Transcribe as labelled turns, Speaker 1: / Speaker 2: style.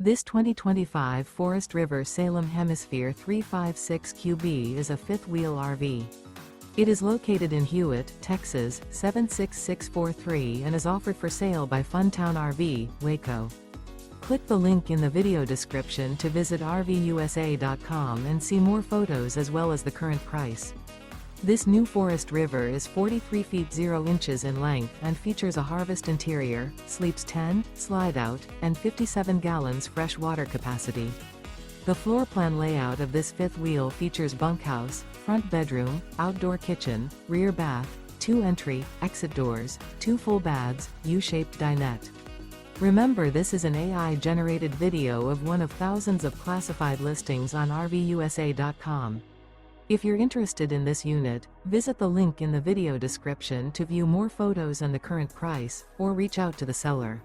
Speaker 1: This 2025 Forest River Salem Hemisphere 356QB is a fifth-wheel RV. It is located in Hewitt, Texas, 76643 and is offered for sale by Funtown RV, Waco. Click the link in the video description to visit RVUSA.com and see more photos as well as the current price. This new Forest River is 43 feet 0 inches in length and features a harvest interior, sleeps 10, slide-out, and 57 gallons fresh water capacity. The floor plan layout of this fifth wheel features bunkhouse, front bedroom, outdoor kitchen, rear bath, 2 entry, exit doors, 2 full baths, U-shaped dinette. Remember, this is an AI-generated video of one of thousands of classified listings on RVUSA.com. If you're interested in this unit, visit the link in the video description to view more photos and the current price, or reach out to the seller.